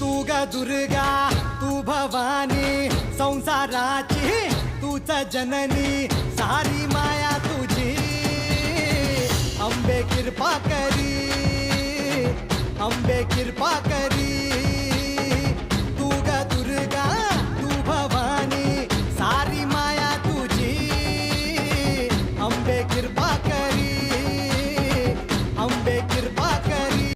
तू ग दुर्गा तू भवानी संसाराची तूच जननी सारी माया तुझी अंबे कृपा करी अंबे कृपा करी